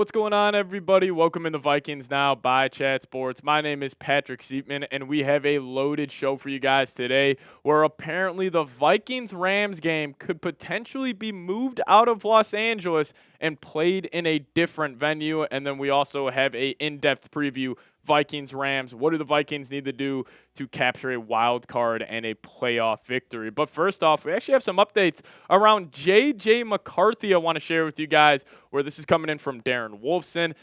What's going on, everybody? Welcome into Vikings Now by Chat Sports. My name is Patrick Siepman, and we have a loaded show for you guys today where apparently the Vikings Rams game could potentially be moved out of Los Angeles and played in a different venue. And then we also have a in-depth preview Vikings Rams. What do the Vikings need to do to capture a wild card and a playoff victory? But first off, we actually have some updates around J.J. McCarthy I want to share with you guys, where this is coming in from Darren Wolfson.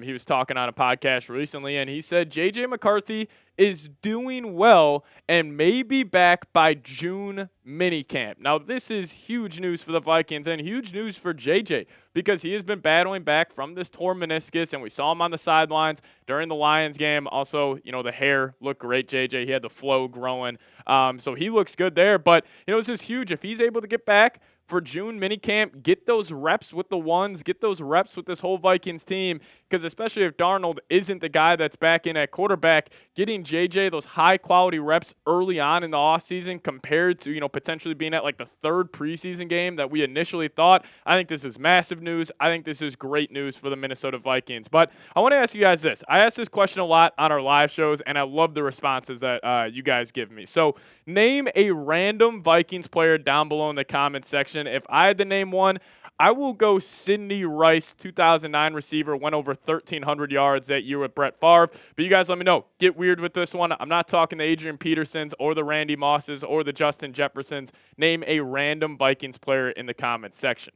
He was talking on a podcast recently, and he said J.J. McCarthy is doing well and may be back by June minicamp. Now, this is huge news for the Vikings and huge news for JJ because he has been battling back from this torn meniscus, and we saw him on the sidelines during the Lions game. Also, the hair looked great, JJ. He had the flow growing, so he looks good there. But, this is huge. If he's able to get back for June minicamp, get those reps with the ones, get those reps with this whole Vikings team, because especially if Darnold isn't the guy that's back in at quarterback, getting JJ those high-quality reps early on in the offseason compared to, potentially being at like the third preseason game that we initially thought, I think this is massive news. I think this is great news for the Minnesota Vikings. But I want to ask you guys this. I ask this question a lot on our live shows, and I love the responses that you guys give me. So name a random Vikings player down below in the comments section. If I had to name one, I will go Sidney Rice, 2009 receiver, went over 1,300 yards that year with Brett Favre. But you guys let me know. Get weird with this one. I'm not talking the Adrian Petersons or the Randy Mosses or the Justin Jeffersons. Name a random Vikings player in the comments section.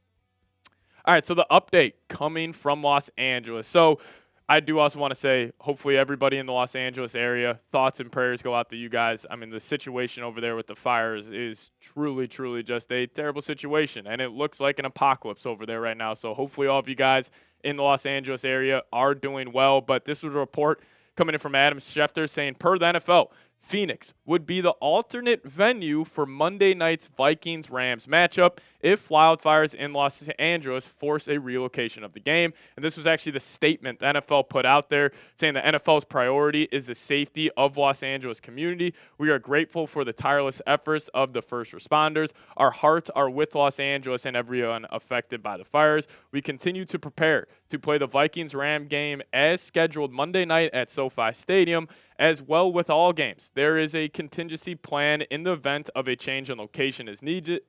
All right, so the update coming from Los Angeles. So I do also want to say, hopefully everybody in the Los Angeles area, thoughts and prayers go out to you guys. I mean, the situation over there with the fires is truly, truly just a terrible situation, and it looks like an apocalypse over there right now. So hopefully all of you guys in the Los Angeles area are doing well. But this was a report coming in from Adam Schefter saying, per the NFL, Phoenix would be the alternate venue for Monday night's Vikings-Rams matchup if wildfires in Los Angeles force a relocation of the game. And this was actually the statement the NFL put out there, saying the NFL's priority is the safety of Los Angeles community. We are grateful for the tireless efforts of the first responders. Our hearts are with Los Angeles and everyone affected by the fires. We continue to prepare to play the Vikings-Ram game as scheduled Monday night at SoFi Stadium, as well with all games. There is a contingency plan in the event of a change in location is needed.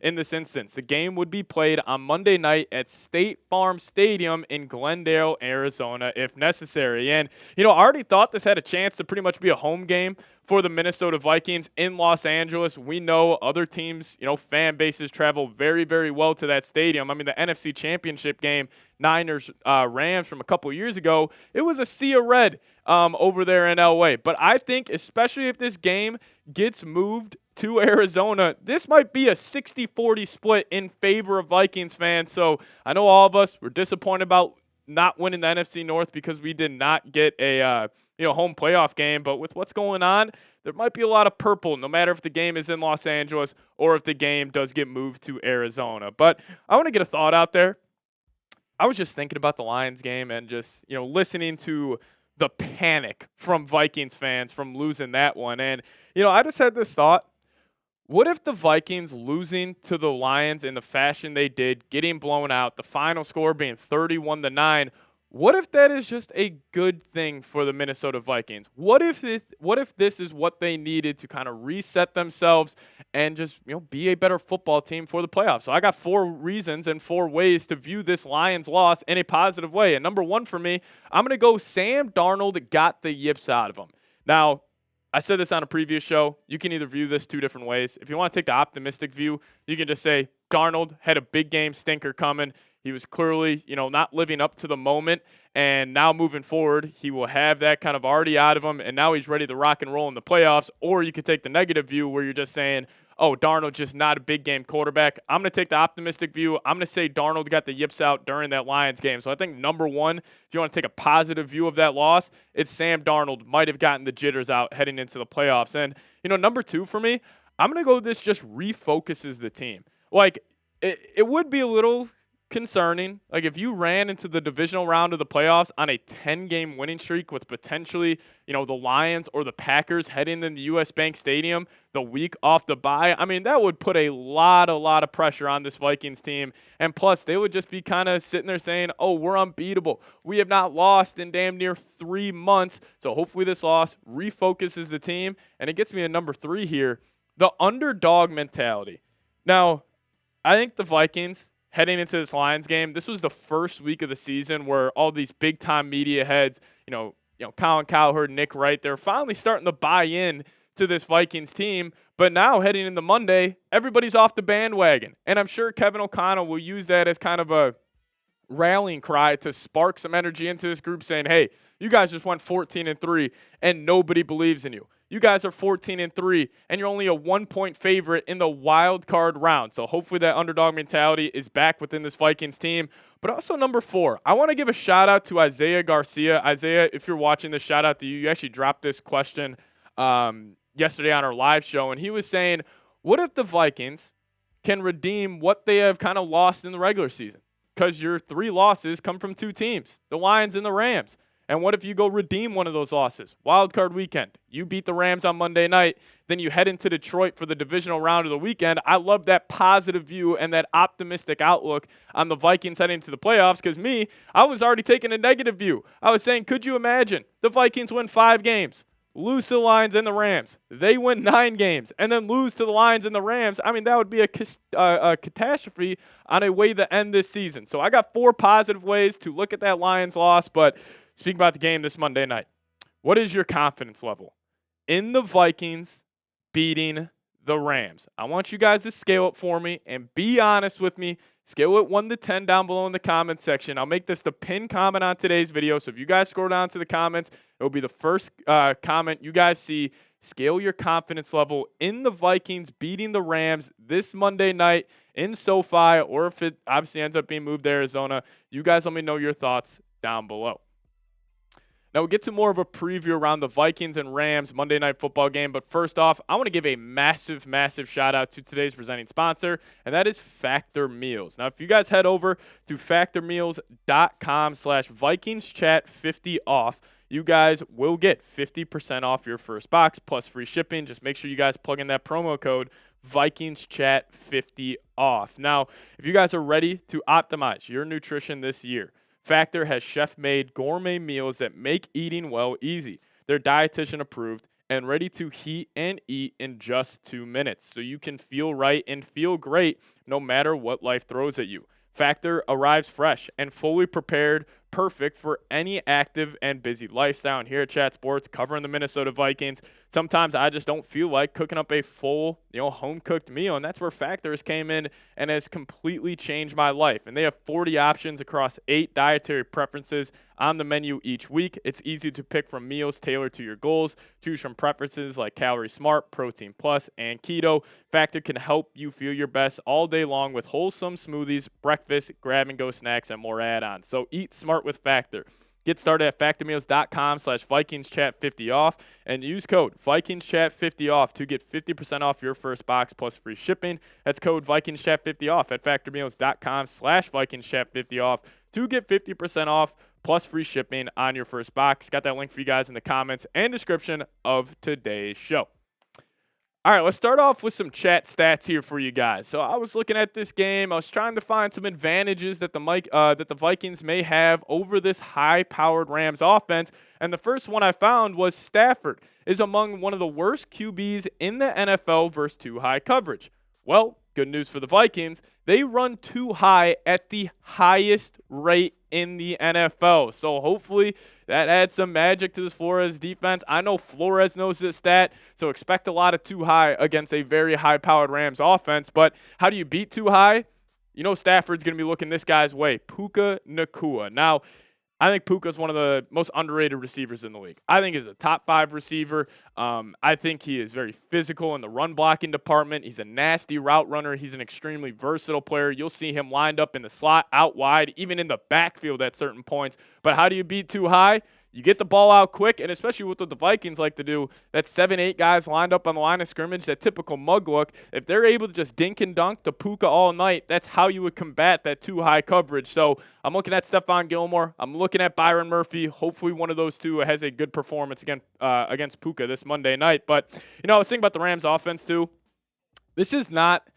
In this instance, the game would be played on Monday night at State Farm Stadium in Glendale, Arizona, if necessary. And, I already thought this had a chance to pretty much be a home game for the Minnesota Vikings in Los Angeles. We know other teams, fan bases travel very, very well to that stadium. I mean, the NFC Championship game, Niners, Rams from a couple years ago, it was a sea of red over there in LA. But I think, especially if this game gets moved to Arizona, this might be a 60-40 split in favor of Vikings fans. So I know all of us were disappointed about not winning the NFC North because we did not get a home playoff game. But with what's going on, there might be a lot of purple, no matter if the game is in Los Angeles or if the game does get moved to Arizona. But I want to get a thought out there. I was just thinking about the Lions game and just, listening to the panic from Vikings fans from losing that one. And, I just had this thought. What if the Vikings losing to the Lions in the fashion they did, getting blown out, the final score being 31-9, what if that is just a good thing for the Minnesota Vikings? What if this is what they needed to kind of reset themselves and just, be a better football team for the playoffs? So I got 4 reasons and 4 ways to view this Lions loss in a positive way. And number 1 for me, I'm going to go Sam Darnold got the yips out of him. Now, I said this on a previous show. You can either view this 2 different ways. If you want to take the optimistic view, you can just say Darnold had a big game stinker coming. He was clearly, not living up to the moment. And now moving forward, he will have that kind of already out of him. And now he's ready to rock and roll in the playoffs. Or you could take the negative view where you're just saying, oh, Darnold just not a big game quarterback. I'm going to take the optimistic view. I'm going to say Darnold got the yips out during that Lions game. So I think number 1, if you want to take a positive view of that loss, it's Sam Darnold might have gotten the jitters out heading into the playoffs. And, number 2 for me, I'm going to go this just refocuses the team. Like, it would be a little concerning. Like, if you ran into the divisional round of the playoffs on a 10-game winning streak with potentially, the Lions or the Packers heading in the US Bank Stadium the week off the bye, I mean, that would put a lot of pressure on this Vikings team. And plus, they would just be kind of sitting there saying, oh, we're unbeatable. We have not lost in damn near 3 months. So hopefully this loss refocuses the team. And it gets me to number 3 here, the underdog mentality. Now, I think the Vikings, heading into this Lions game, this was the first week of the season where all these big-time media heads, Colin Cowherd, Nick Wright, they're finally starting to buy in to this Vikings team. But now, heading into Monday, everybody's off the bandwagon. And I'm sure Kevin O'Connell will use that as kind of a rallying cry to spark some energy into this group, saying, hey, you guys just went 14-3, and nobody believes in you. You guys are 14-3, and you're only a 1-point favorite in the wild card round. So hopefully that underdog mentality is back within this Vikings team. But also number 4, I want to give a shout out to Isaiah Garcia. Isaiah, if you're watching this, shout out to you. You actually dropped this question yesterday on our live show, and he was saying, what if the Vikings can redeem what they have kind of lost in the regular season? Because your 3 losses come from 2 teams, the Lions and the Rams. And what if you go redeem one of those losses? Wild card weekend. You beat the Rams on Monday night. Then you head into Detroit for the divisional round of the weekend. I love that positive view and that optimistic outlook on the Vikings heading to the playoffs, because I was already taking a negative view. I was saying, could you imagine the Vikings win 5 games, lose to the Lions and the Rams? They win 9 games and then lose to the Lions and the Rams. I mean, that would be a catastrophe on a way to end this season. So I got 4 positive ways to look at that Lions loss. But speaking about the game this Monday night, what is your confidence level in the Vikings beating the Rams? I want you guys to scale it for me and be honest with me. Scale it 1 to 10 down below in the comment section. I'll make this the pinned comment on today's video. So if you guys scroll down to the comments, it will be the first comment you guys see. Scale your confidence level in the Vikings beating the Rams this Monday night in SoFi, or if it obviously ends up being moved to Arizona. You guys let me know your thoughts down below. Now, we'll get to more of a preview around the Vikings and Rams Monday Night Football game. But first off, I want to give a massive shout out to today's presenting sponsor, and that is Factor Meals. Now, if you guys head over to factormeals.com/VikingsChat50off, you guys will get 50% off your first box plus free shipping. Just make sure you guys plug in that promo code VikingsChat50off. Now, if you guys are ready to optimize your nutrition this year, Factor has chef-made gourmet meals that make eating well easy. They're dietitian approved and ready to heat and eat in just 2 minutes, so you can feel right and feel great no matter what life throws at you. Factor arrives fresh and fully prepared, perfect for any active and busy lifestyle. And here at Chat Sports, covering the Minnesota Vikings, sometimes I just don't feel like cooking up a full, home-cooked meal, and that's where Factors came in and has completely changed my life. And they have 40 options across 8 dietary preferences on the menu each week. It's easy to pick from meals tailored to your goals. Choose from preferences like Calorie Smart, Protein Plus, and Keto. Factor can help you feel your best all day long with wholesome smoothies, breakfast, grab-and-go snacks, and more add-ons. So eat smart with Factor. Get started at factormeals.com/VikingsChat50off and use code VikingsChat50off to get 50% off your first box plus free shipping. That's code VikingsChat50off at factormeals.com/VikingsChat50off to get 50% off plus free shipping on your first box. Got that link for you guys in the comments and description of today's show. All right, let's start off with some chat stats here for you guys. So I was looking at this game. I was trying to find some advantages that the Vikings may have over this high-powered Rams offense. And the first one I found was Stafford is among one of the worst QBs in the NFL versus too high coverage. Well, good news for the Vikings. They run too high at the highest rate in the NFL. So hopefully that adds some magic to this Flores defense. I know Flores knows this stat, so expect a lot of too high against a very high-powered Rams offense. But how do you beat too high? Stafford's going to be looking this guy's way, Puka Ngata. Now, I think Puka's one of the most underrated receivers in the league. I think he's a top 5 receiver. I think he is very physical in the run blocking department. He's a nasty route runner. He's an extremely versatile player. You'll see him lined up in the slot, out wide, even in the backfield at certain points. But how do you beat too high? You get the ball out quick, and especially with what the Vikings like to do, that 7-8 guys lined up on the line of scrimmage, that typical mug look, if they're able to just dink and dunk to Puka all night, that's how you would combat that too high coverage. So I'm looking at Stephon Gilmore. I'm looking at Byron Murphy. Hopefully one of those two has a good performance against Puka this Monday night. But, I was thinking about the Rams offense too. This is not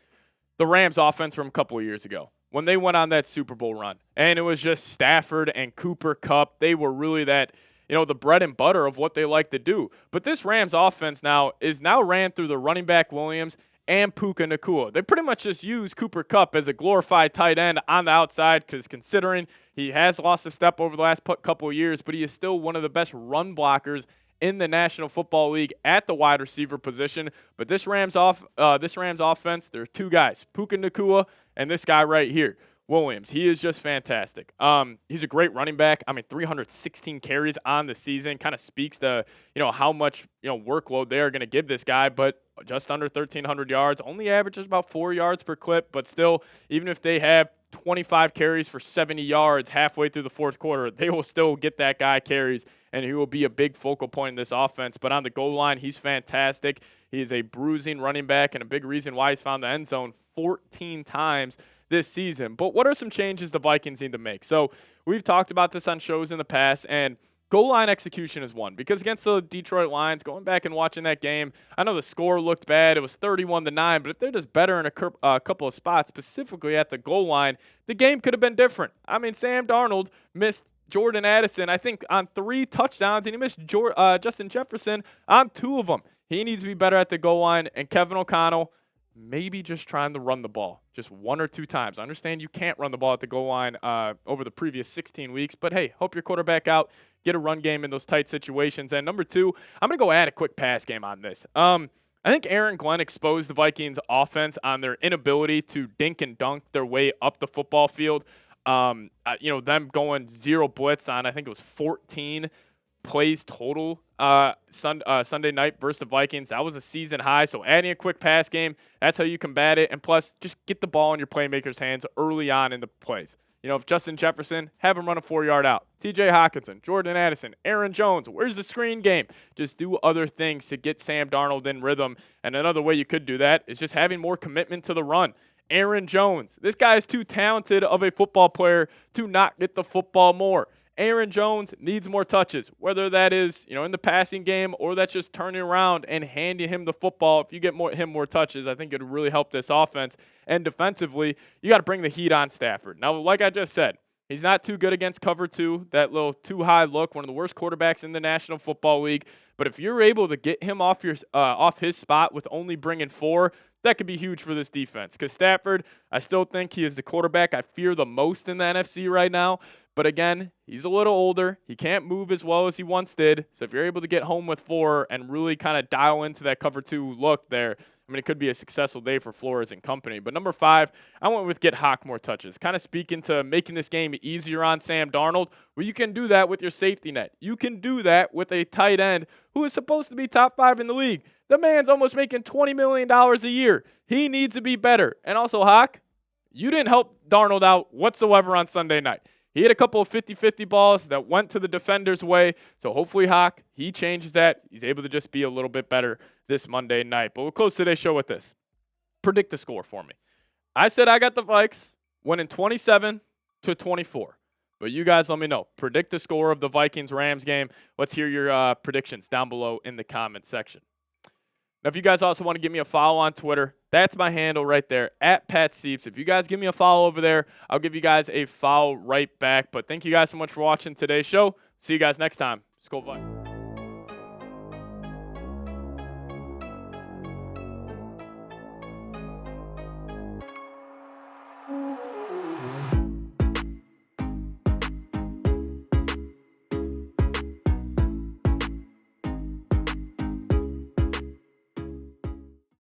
the Rams offense from a couple of years ago when they went on that Super Bowl run. And it was just Stafford and Cooper Kupp. They were really that, the bread and butter of what they like to do. But this Rams offense now ran through the running back Williams and Puka Ngata. They pretty much just use Cooper Kupp as a glorified tight end on the outside, because considering he has lost a step over the last couple of years, but he is still one of the best run blockers in the National Football League at the wide receiver position. But this Rams offense, there are two guys, Puka Ngata and this guy right here, Williams. He is just fantastic. He's a great running back. 316 carries on the season kind of speaks to, how much, workload they are going to give this guy, but just under 1,300 yards, only averages about 4 yards per clip, but still, even if they have 25 carries for 70 yards halfway through the fourth quarter, they will still get that guy carries, and he will be a big focal point in this offense. But on the goal line, he's fantastic. He is a bruising running back and a big reason why he's found the end zone 14 times this season. But what are some changes the Vikings need to make? So we've talked about this on shows in the past, and goal line execution is one, because against the Detroit Lions, going back and watching that game, I know the score looked bad. It was 31-9, but if they're just better in a couple of spots, specifically at the goal line, the game could have been different. Sam Darnold missed Jordan Addison, I think, on 3 touchdowns, and he missed Justin Jefferson on 2 of them. He needs to be better at the goal line, and Kevin O'Connell, maybe just trying to run the ball just 1 or 2 times. I understand you can't run the ball at the goal line over the previous 16 weeks, but hey, help your quarterback out, get a run game in those tight situations. And number 2, I'm going to go add a quick pass game on this. I think Aaron Glenn exposed the Vikings offense on their inability to dink and dunk their way up the football field. Them going 0 blitz on, I think it was 14 plays total Sunday night versus the Vikings. That was a season high. So adding a quick pass game, that's how you combat it. And plus, just get the ball in your playmakers' hands early on in the plays. If Justin Jefferson, have him run a 4-yard out. TJ Hockenson, Jordan Addison, Aaron Jones, where's the screen game? Just do other things to get Sam Darnold in rhythm. And another way you could do that is just having more commitment to the run. Aaron Jones, this guy is too talented of a football player to not get the football more. Aaron Jones needs more touches, whether that is, in the passing game or that's just turning around and handing him the football. If you get him more touches, I think it would really help this offense. And defensively, you got to bring the heat on Stafford. Now, like I just said, he's not too good against cover 2, that little too high look, one of the worst quarterbacks in the National Football League. But if you're able to get him off his spot with only bringing 4, that could be huge for this defense. Because Stafford, I still think he is the quarterback I fear the most in the NFC right now. But again, he's a little older. He can't move as well as he once did. So if you're able to get home with 4 and really kind of dial into that cover 2 look there, it could be a successful day for Flores and company. But number 5, I went with get Hawk more touches. Kind of speaking to making this game easier on Sam Darnold. Well, you can do that with your safety net. You can do that with a tight end who is supposed to be top 5 in the league. The man's almost making $20 million a year. He needs to be better. And also, Hawk, you didn't help Darnold out whatsoever on Sunday night. He hit a couple of 50-50 balls that went to the defender's way. So hopefully, Hawk, he changes that. He's able to just be a little bit better this Monday night. But we'll close today's show with this. Predict the score for me. I said I got the Vikes winning 27-24. But you guys let me know. Predict the score of the Vikings-Rams game. Let's hear your predictions down below in the comment section. Now, if you guys also want to give me a follow on Twitter, that's my handle right there, @PatSieps. If you guys give me a follow over there, I'll give you guys a follow right back. But thank you guys so much for watching today's show. See you guys next time. Skol Vikings.